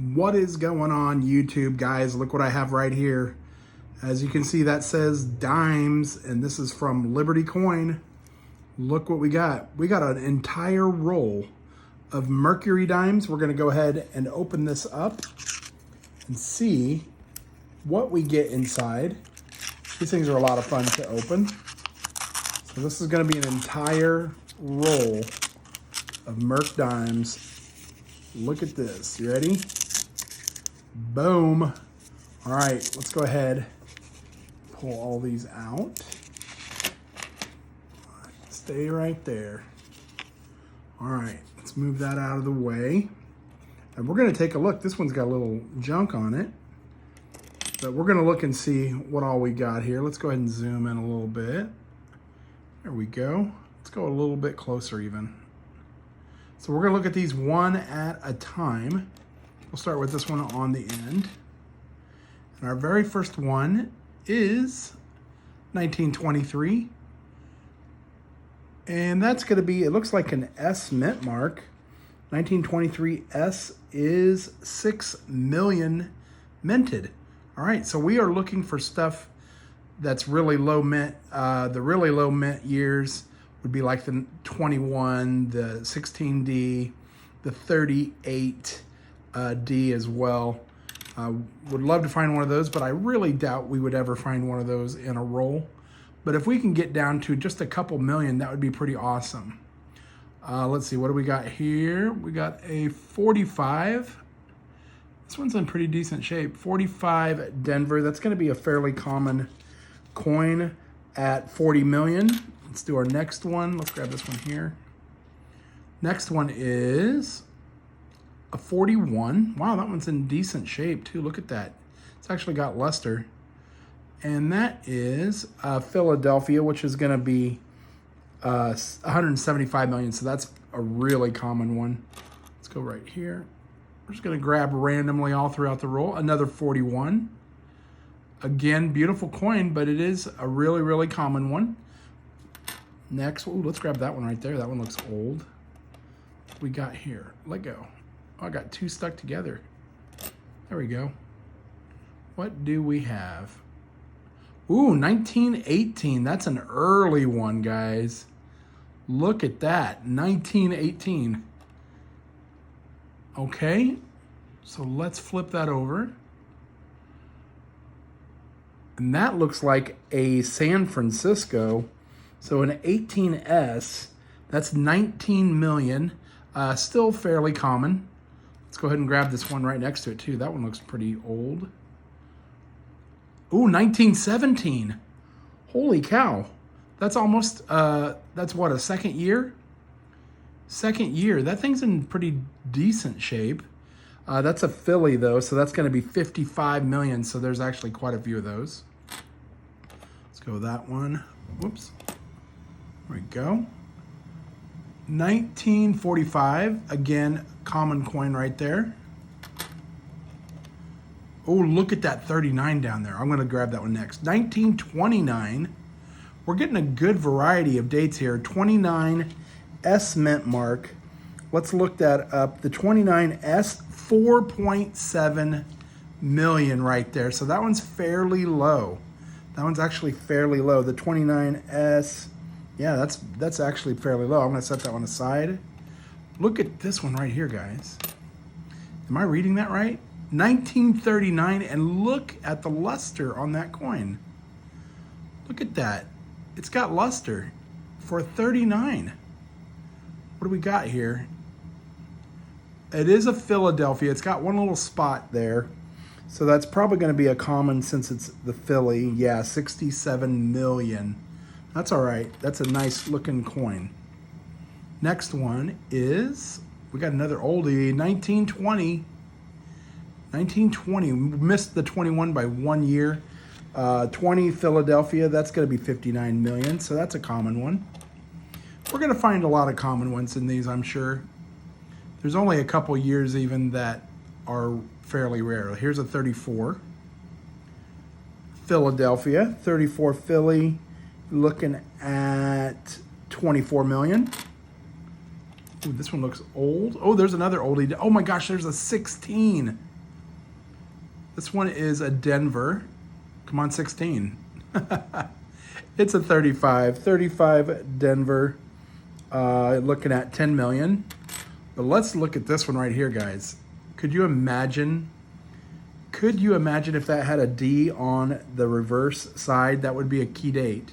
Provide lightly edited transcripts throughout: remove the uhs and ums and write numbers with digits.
What is going on, YouTube guys? Look what I have right here. As you can see, that says dimes, and this is from Liberty Coin. Look what we got. We got an entire roll of Mercury dimes. We're gonna go ahead and open this up and see what we get inside. These things are a lot of fun to open. So this is gonna be an entire roll of Merc dimes. Look at this, you ready? Boom. All right, let's go ahead, pull all these out. Stay right there. All right, let's move that out of the way. And we're gonna take a look. This one's got a little junk on it, but we're gonna look and see what all we got here. Let's go ahead and zoom in a little bit. There we go. Let's go a little bit closer even. So we're gonna look at these one at a time. We'll start with this one on the end. And our very first one is 1923. And that's gonna be, it looks like an S mint mark. 1923 S is 6 million minted. All right, so we are looking for stuff that's really low mint. The really low mint years would be like the 21, the 16D, the 38 D as well. Would love to find one of those, but I really doubt we would ever find one of those in a roll. But if we can get down to just a couple million, that would be pretty awesome. Let's see, what do we got here? We got a 45. This one's in pretty decent shape. 45 Denver. That's going to be a fairly common coin at 40 million. Let's do our next one. Let's grab this one here. Next one is a 41. Wow, that one's in decent shape too. Look at that. It's actually got luster. And that is Philadelphia, which is going to be 175 million. So that's a really common one. Let's go right here. We're just going to grab randomly all throughout the roll. Another 41. Again, beautiful coin, but it is a really, really common one. Next, ooh, let's grab that one right there. That one looks old. What we got here? Let go. Oh, I got two stuck together. There we go. What do we have? Ooh, 1918. That's an early one, guys. Look at that, 1918. Okay, so let's flip that over. And that looks like a San Francisco. So an 18S, that's 19 million. Still fairly common. Let's go ahead and grab this one right next to it too. That one looks pretty old. Ooh, 1917. Holy cow. That's almost, that's what, a second year? Second year. That thing's in pretty decent shape. That's a Philly though, so that's gonna be 55 million. So there's actually quite a few of those. Let's go with that one. Whoops. There we go. 1945, again, common coin right there. Oh, look at that 39 down there. I'm gonna grab that one next. 1929, we're getting a good variety of dates here. 29 S mint mark. Let's look that up. The 29S, 4.7 million right there. So that one's fairly low. That one's actually fairly low. The 29S, yeah, that's actually fairly low. I'm gonna set that one aside. Look at this one right here, guys. Am I reading that right? 1939, and look at the luster on that coin. Look at that. It's got luster for 39. What do we got here? It is a Philadelphia. It's got one little spot there. So that's probably going to be a common since it's the Philly. Yeah, 67 million. That's all right. That's a nice looking coin. Next one is, we got another oldie, 1920. 1920, we missed the 21 by 1 year. 20 Philadelphia, that's gonna be 59 million, so that's a common one. We're gonna find a lot of common ones in these, I'm sure. There's only a couple years even that are fairly rare. Here's a 34. Philadelphia, 34 Philly, looking at 24 million. Ooh, this one looks old. Oh, there's another oldie. Oh my gosh, there's a 16. This one is a Denver. Come on, 16. It's a 35 Denver, looking at 10 million. But let's look at this one right here, guys. Could you imagine if that had a D on the reverse side? That would be a key date.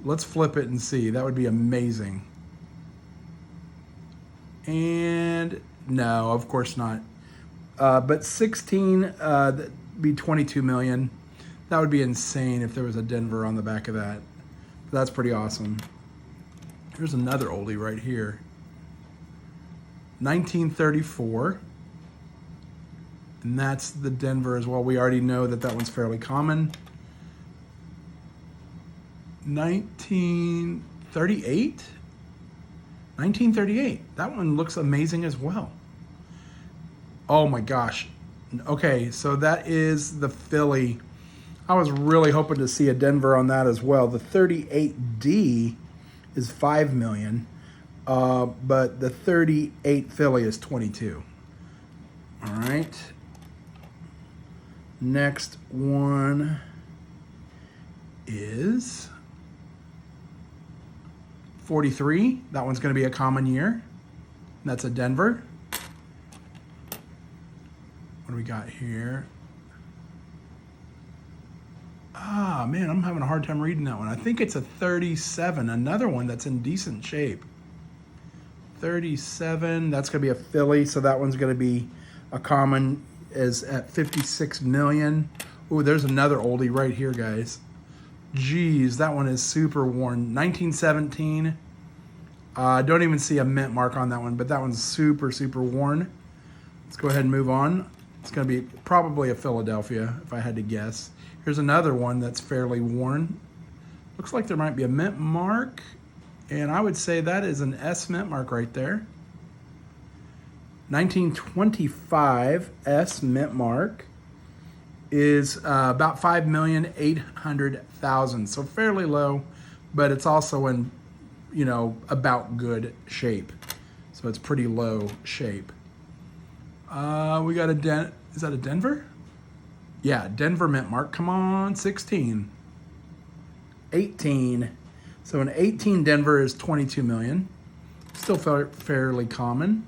Let's flip it and see. That would be amazing. And no, of course not. But 16, that'd be 22 million. That would be insane if there was a Denver on the back of that. That's pretty awesome. Here's another oldie right here. 1934. And that's the Denver as well. We already know that that one's fairly common. 1938? 1938. That one looks amazing as well. Oh my gosh. Okay, so that is the Philly. I was really hoping to see a Denver on that as well. The 38D is 5 million, but the 38 Philly is 22. All right. Next one is 43. That one's going to be a common year. That's a Denver. What do we got here? Ah, man, I'm having a hard time reading that one. I think it's a 37, another one that's in decent shape. 37, that's going to be a Philly, so that one's going to be a common, is at 56 million. Ooh, there's another oldie right here, guys. Geez, that one is super worn. 1917. Don't even see a mint mark on that one, but that one's super, super worn. Let's go ahead and move on. It's going to be probably a Philadelphia, if I had to guess. Here's another one that's fairly worn. Looks like there might be a mint mark, and I would say that is an S mint mark right there. 1925 S mint mark is about 5,800,000, so fairly low, but it's also in, you know, about good shape. So it's pretty low shape. We got is that a Denver? Yeah, Denver mint mark. Come on, 16. 18. So an 18 Denver is 22 million. Still fairly common.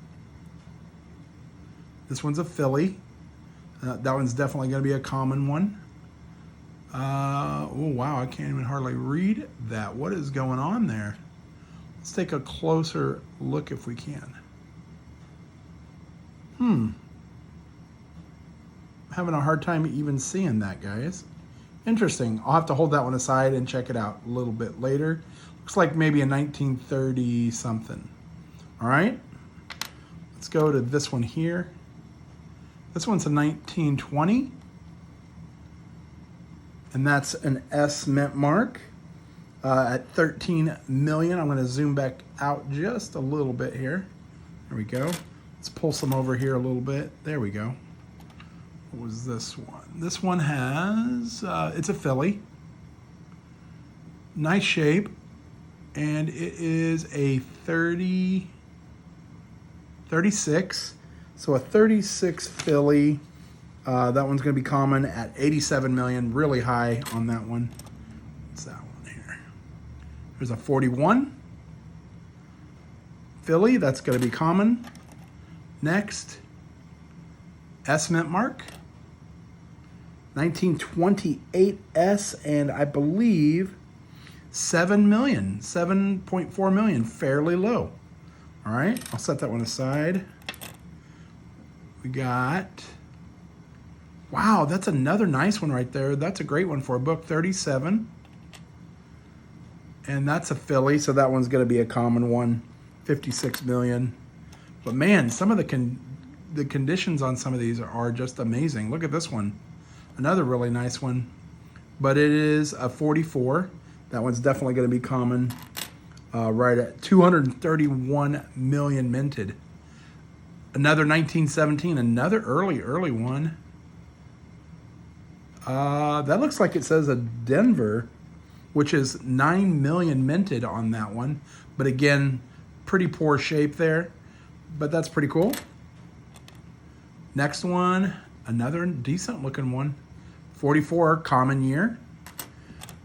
This one's a Philly. That one's definitely going to be a common one. Oh, wow, I can't even hardly read that. What is going on there? Let's take a closer look if we can. Having a hard time even seeing that, guys. Interesting. I'll have to hold that one aside and check it out a little bit later. Looks like maybe a 1930 something. All right. Let's go to this one here. This one's a 1920. And that's an S mint mark at 13 million. I'm going to zoom back out just a little bit here. There we go. Let's pull some over here a little bit. There we go. What was this one? This one has, it's a Philly. Nice shape. And it is a 36. So a 36 Philly. That one's going to be common at 87 million. Really high on that one. What's that one here? There's a 41 Philly. That's going to be common. Next, S mint mark. 1928 S, and I believe 7 million, 7.4 million, fairly low. All right, I'll set that one aside. We got, wow, that's another nice one right there. That's a great one for a book, 37. And that's a Philly, so that one's going to be a common one, 56 million. But man, some of the conditions on some of these are just amazing. Look at this one. Another really nice one, but it is a 44. That one's definitely going to be common, right at 231 million minted. Another 1917, another early one. That looks like it says a Denver, which is 9 million minted on that one. But again, pretty poor shape there, but that's pretty cool. Next one Another decent looking one. 44, common year.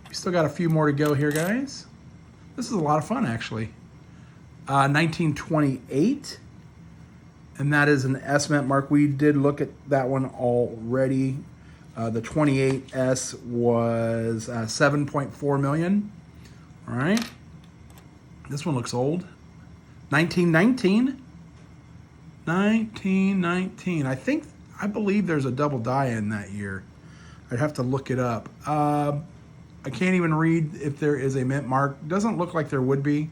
We still got a few more to go here, guys. This is a lot of fun, actually. 1928, and that is an S mint mark. We did look at that one already. The 28S was 7.4 million. All right. This one looks old. 1919. 1919. I believe there's a double die in that year. I'd have to look it up. I can't even read if there is a mint mark. Doesn't look like there would be.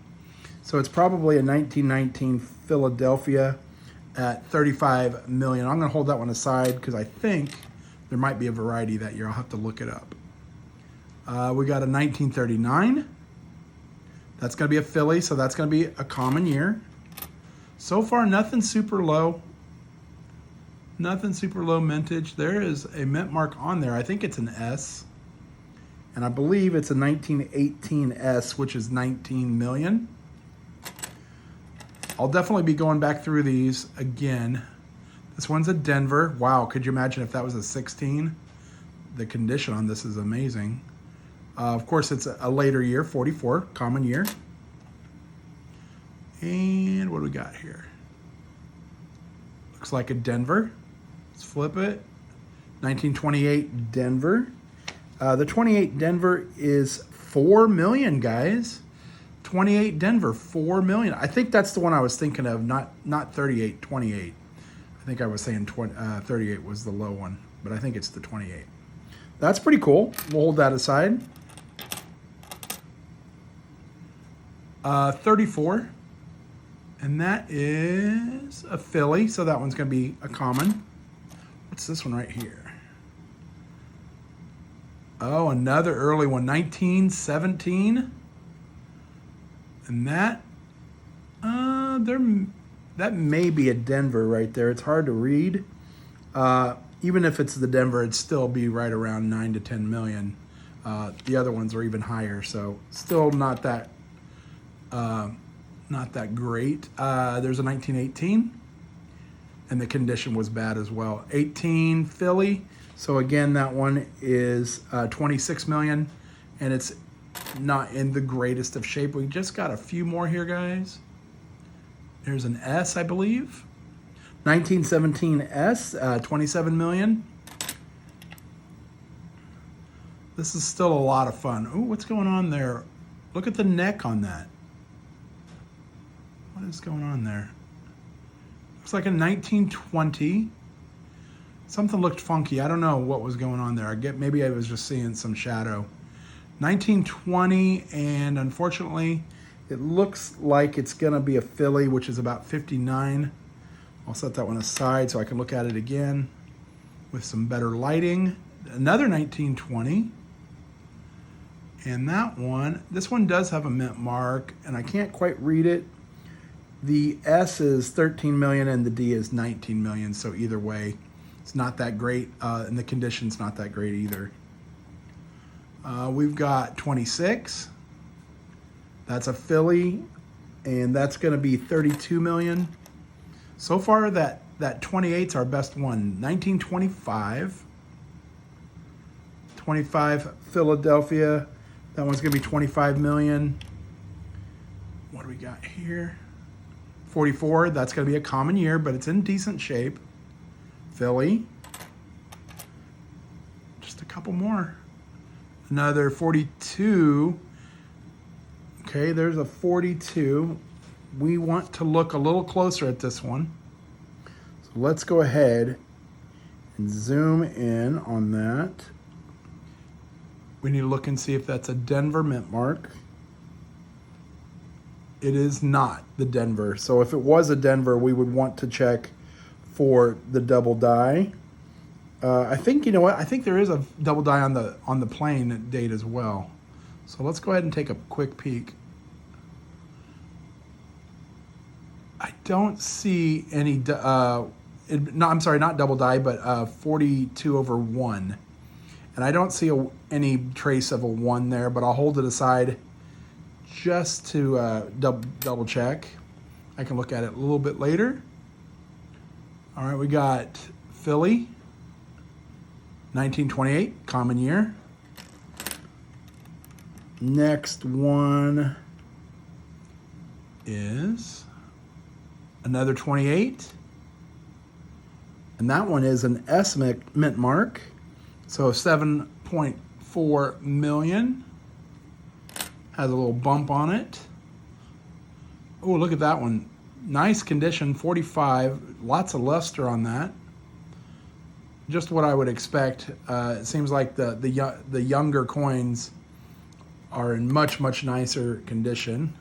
So it's probably a 1919 Philadelphia at 35 million. I'm going to hold that one aside because I think there might be a variety that year. I'll have to look it up. We got a 1939. That's going to be a Philly, so that's going to be a common year. So far, nothing super low. Nothing super low mintage. There is a mint mark on there. I think it's an S. And I believe it's a 1918 S, which is 19 million. I'll definitely be going back through these again. This one's a Denver. Wow, could you imagine if that was a 16? The condition on this is amazing. Of course, it's a later year, 44, common year. And what do we got here? Looks like a Denver. Let's flip it. 1928 Denver. The 28 Denver is 4 million, guys. 28 Denver, 4 million. I think that's the one I was thinking of, not 38, 28. I think I was saying 38 was the low one, but I think it's the 28. That's pretty cool. We'll hold that aside. 34, and that is a Philly, so that one's going to be a common. What's this one right here? Oh, another early one, 1917. And that may be a Denver right there. It's hard to read. Even if it's the Denver, it'd still be right around 9 to 10 million. The other ones are even higher, so still not that great. There's a 1918, and the condition was bad as well. 18 Philly. So again, that one is 26 million, and it's not in the greatest of shape. We just got a few more here, guys. There's an S, I believe. 1917 S, 27 million. This is still a lot of fun. Oh, what's going on there? Look at the neck on that. What is going on there? Looks like a 1920. Something looked funky. I don't know what was going on there. Maybe I was just seeing some shadow. 1920, and unfortunately, it looks like it's gonna be a Philly, which is about 59. I'll set that one aside so I can look at it again with some better lighting. Another 1920, and this one does have a mint mark, and I can't quite read it. The S is 13 million and the D is 19 million, so either way, it's not that great, and the condition's not that great either. We've got 26. That's a Philly, and that's going to be 32 million. So far, that 28's our best one. 1925. 25 Philadelphia. That one's going to be 25 million. What do we got here? 44. That's going to be a common year, but it's in decent shape. Philly. Just a couple more. Another 42. Okay, there's a 42. We want to look a little closer at this one. So let's go ahead and zoom in on that. We need to look and see if that's a Denver mint mark. It is not the Denver. So if it was a Denver, we would want to check for the double die. I think, you know what? I think there is a double die on the plane date as well. So let's go ahead and take a quick peek. I don't see any, I'm sorry, not double die, but 42/1. And I don't see any trace of a 1 there, but I'll hold it aside just to double check. I can look at it a little bit later. All right, we got Philly. 1928, common year. Next one is another 28. And that one is an S mint mark. So 7.4 million. Has a little bump on it. Oh, look at that one. Nice condition, 45. Lots of luster on that. Just what I would expect. It seems like the younger coins are in much nicer condition,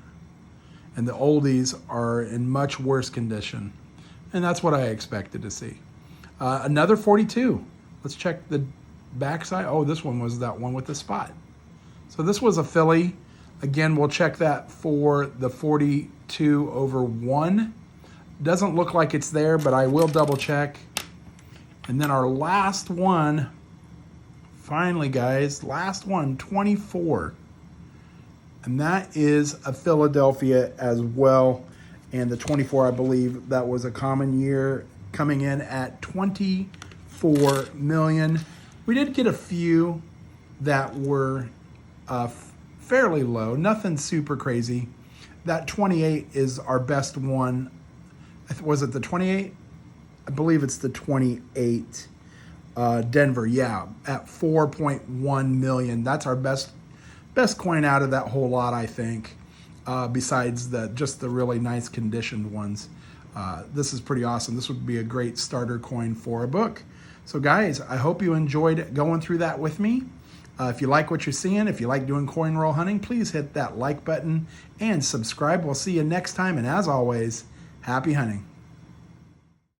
and the oldies are in much worse condition. And that's what I expected to see. Another 42. Let's check the backside. Oh, this one was that one with the spot. So this was a Philly. Again, we'll check that for the 42/1. Doesn't look like it's there, but I will double check. And then our last one, finally guys, last one, 24. And that is a Philadelphia as well. And the 24, I believe that was a common year, coming in at 24 million. We did get a few that were fairly low, nothing super crazy. That 28 is our best one. Was it the 28? I believe it's the 28. Denver, yeah, at 4.1 million. That's our best coin out of that whole lot, I think. Besides just the really nice conditioned ones. This is pretty awesome. This would be a great starter coin for a book. So guys, I hope you enjoyed going through that with me. If you like what you're seeing, if you like doing coin roll hunting, please hit that like button and subscribe. We'll see you next time. And as always, happy hunting.